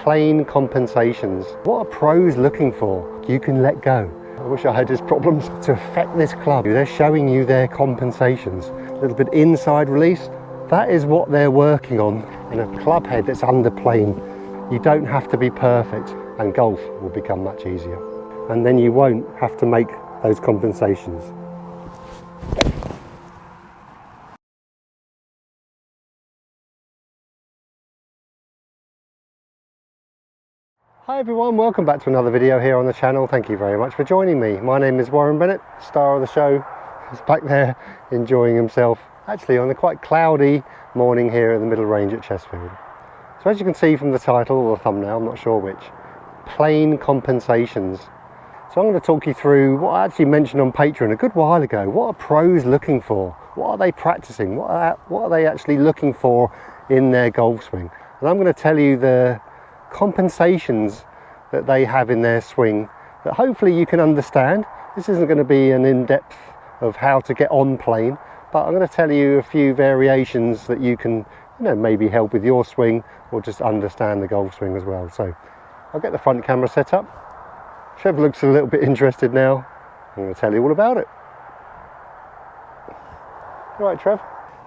plane compensations. What are pros looking for? You can let go. I wish I had these problems to affect this club. They're showing you their compensations. A little bit inside release. That is what they're working on in a club head that's under plane. You don't have to be perfect, and golf will become much easier. And then you won't have to make those compensations. Hi everyone, welcome back to another video here on the channel. Thank you very much for joining me. My name is Warren Bennett, star of the show. He's back there enjoying himself, actually on a quite cloudy morning here in the middle range at Chestfield. So as you can see from the title or the thumbnail, I'm not sure which, plane compensations. So I'm going to talk you through what I actually mentioned on Patreon a good while ago. What are pros looking for? What are they practicing? What are they actually looking for in their golf swing? And I'm going to tell you the compensations that they have in their swing that hopefully you can understand. This isn't going to be an in-depth of how to get on plane, but I'm going to tell you a few variations that you can, maybe help with your swing or just understand the golf swing as well. So I'll get the front camera set up. Trev looks a little bit interested now. I'm going to tell you all about it. All right, Trev.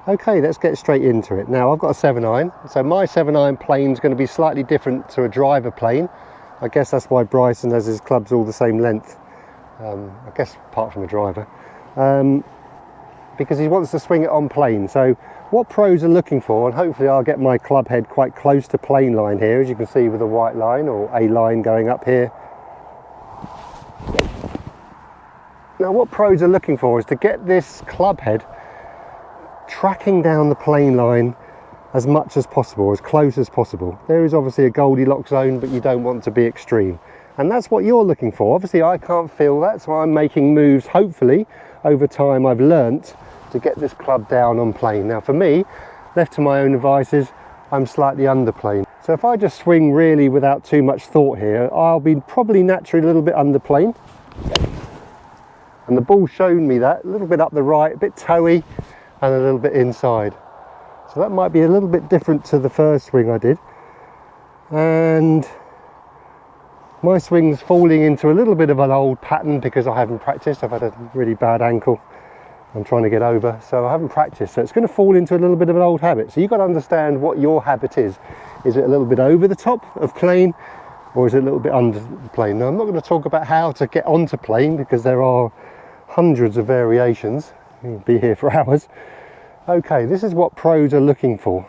Okay, let's get straight into it. Now I've got a 7-iron, so my 7-iron plane is going to be slightly different to a driver plane. I guess that's why Bryson has his clubs all the same length, I guess apart from the driver, because he wants to swing it on plane. So what pros are looking for, and hopefully I'll get my club head quite close to plane line here, as you can see with a white line or a line going up here. Now what pros are looking for is to get this club head tracking down the plane line as much as possible, as close as possible. There is obviously a Goldilocks zone, but you don't want to be extreme, and that's what you're looking for. Obviously I can't feel that, so I'm making moves. Hopefully over time I've learnt to get this club down on plane. Now for me, left to my own devices, I'm slightly under plane, so if I just swing really without too much thought here, I'll be probably naturally a little bit under plane, and the ball's shown me that, a little bit up the right, a bit toey and a little bit inside. So that might be a little bit different to the first swing I did. And my swing's falling into a little bit of an old pattern because I haven't practiced. I've had a really bad ankle I'm trying to get over, so I haven't practiced. So it's going to fall into a little bit of an old habit. So you've got to understand what your habit is. Is it a little bit over the top of plane, or is it a little bit under plane? Now I'm not going to talk about how to get onto plane because there are hundreds of variations. We'll be here for hours. Okay, this is what pros are looking for.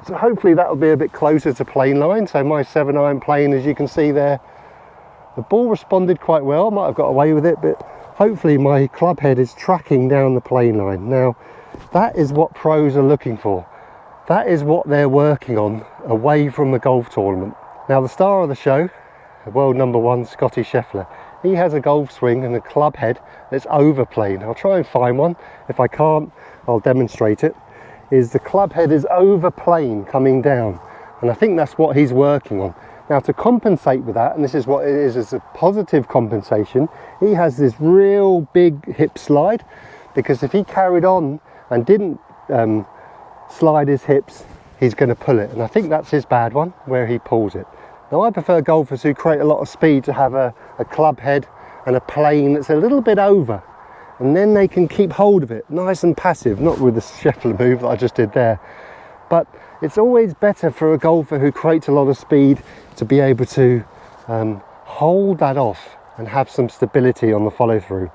So hopefully that'll be a bit closer to plane line. So my 7-iron plane, as you can see there, the ball responded quite well. I might have got away with it, but hopefully my club head is tracking down the plane line. Now that is what pros are looking for. That is what they're working on away from the golf tournament. Now the star of the show, world #1 Scotty Scheffler, he has a golf swing and a club head that's over plane. I'll try and find one. If I can't, I'll demonstrate it. Is the club head is over plane coming down, and I think that's what he's working on. Now to compensate with that, and this is what it is a positive compensation, he has this real big hip slide, because if he carried on and didn't slide his hips, he's going to pull it, and I think that's his bad one, where he pulls it. Now I prefer golfers who create a lot of speed to have a club head and a plane that's a little bit over, and then they can keep hold of it nice and passive, not with the Scheffler move that I just did there. But it's always better for a golfer who creates a lot of speed to be able to hold that off and have some stability on the follow through.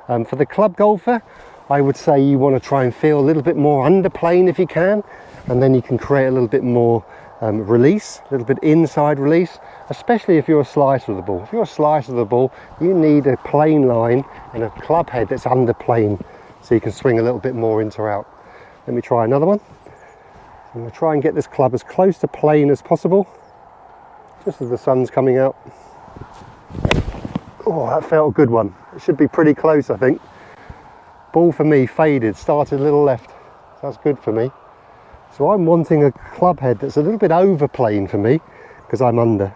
For the club golfer, I would say you want to try and feel a little bit more under plane if you can, and then you can create a little bit more release, a little bit inside release, especially if you're a slicer of the ball. If you're a slicer of the ball, you need a plane line and a club head that's under plane, so you can swing a little bit more into or out. Let me try another one. I'm going to try and get this club as close to plane as possible, just as the sun's coming out. Oh, that felt a good one. It should be pretty close, I think. Ball for me faded, started a little left. That's good for me. So I'm wanting a club head that's a little bit over plane for me, because I'm under.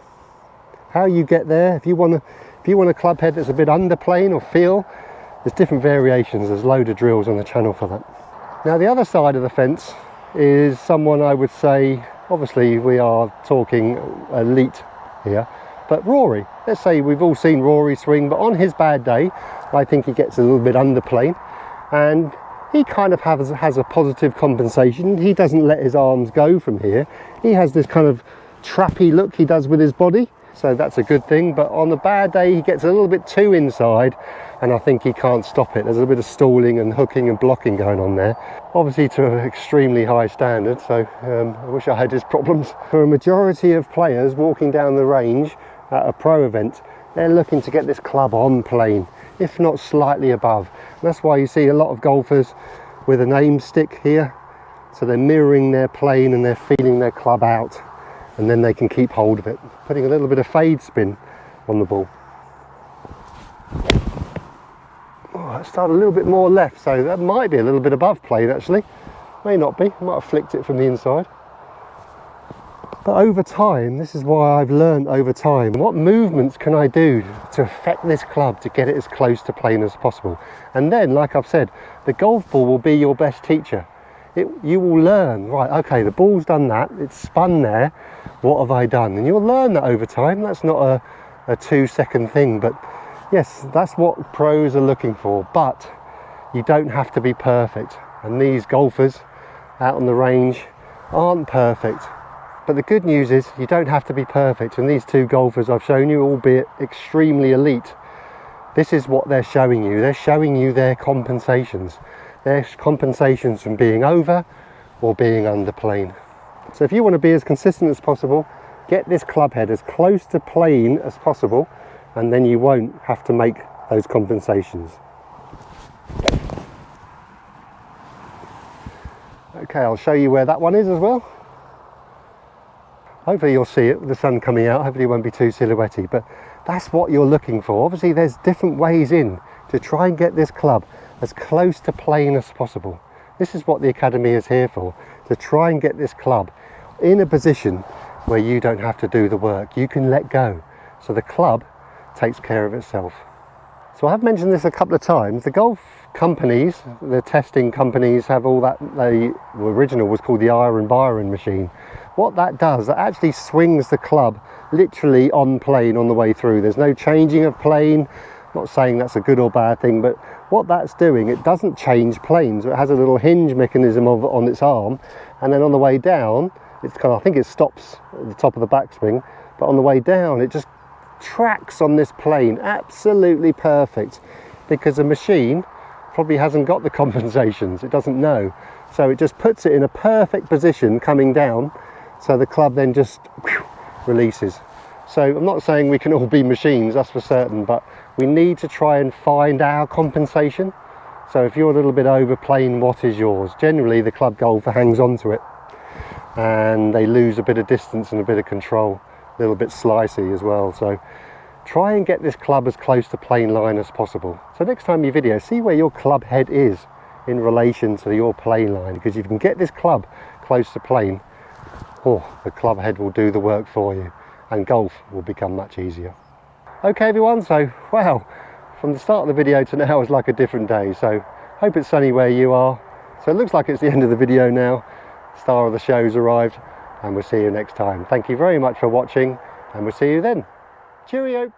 How you get there, if you want a club head that's a bit under plane or feel, there's different variations. There's a load of drills on the channel for that. Now the other side of the fence is someone I would say Obviously we are talking elite here, but Rory, let's say we've all seen Rory swing, but on his bad day I think he gets a little bit underplayed, and he kind of has a positive compensation. He doesn't let his arms go from here. He has this kind of trappy look he does with his body, so that's a good thing. But on the bad day he gets a little bit too inside, and I think he can't stop it. There's a bit of stalling and hooking and blocking going on there, obviously to an extremely high standard, so I wish I had his problems. For a majority of players walking down the range at a pro event, they're looking to get this club on plane, if not slightly above. And that's why you see a lot of golfers with an aim stick here, so they're mirroring their plane and they're feeling their club out, and then they can keep hold of it, putting a little bit of fade spin on the ball. Oh, that started a little bit more left, so that might be a little bit above plane actually. May not be, I might have flicked it from the inside. But over time, this is why I've learned over time, what movements can I do to affect this club to get it as close to plane as possible. And then, like I've said, the golf ball will be your best teacher. You will learn, right, okay, the ball's done that, it's spun there, what have I done? And you'll learn that over time. That's not a 2-second thing, but yes, that's what pros are looking for. But you don't have to be perfect. And these golfers out on the range aren't perfect. But the good news is you don't have to be perfect, and these two golfers I've shown you, albeit extremely elite, this is what they're showing you. They're showing you their compensations. Their compensations from being over or being under plane. So if you want to be as consistent as possible, get this club head as close to plane as possible, and then you won't have to make those compensations. Okay, I'll show you where that one is as well. Hopefully you'll see it with the sun coming out, hopefully it won't be too silhouetted, but that's what you're looking for. Obviously there's different ways in to try and get this club as close to plane as possible. This is what the Academy is here for, to try and get this club in a position where you don't have to do the work. You can let go, so the club takes care of itself. So I've mentioned this a couple of times. The golf companies, the testing companies, have all that. The original was called the Iron Byron machine. What that does, it actually swings the club literally on plane on the way through. There's no changing of plane. I'm not saying that's a good or bad thing, but what that's doing, it doesn't change planes. It has a little hinge mechanism on its arm, and then on the way down, it's kind of, I think it stops at the top of the backswing, but on the way down, it just tracks on this plane. Absolutely perfect, because the machine probably hasn't got the compensations. It doesn't know. So it just puts it in a perfect position coming down, so the club then just releases. So I'm not saying we can all be machines, that's for certain, but we need to try and find our compensation. So if you're a little bit over plane, what is yours? Generally the club golfer hangs on to it and they lose a bit of distance and a bit of control, a little bit slicey as well. So try and get this club as close to plane line as possible. So next time you video, see where your club head is in relation to your plane line, because if you can get this club close to plane, the club head will do the work for you and golf will become much easier. Okay everyone, so wow, from the start of the video to now is like a different day. So hope it's sunny where you are. So it looks like it's the end of the video now. Star of the show's arrived, and we'll see you next time. Thank you very much for watching, and we'll see you then. Cheerio.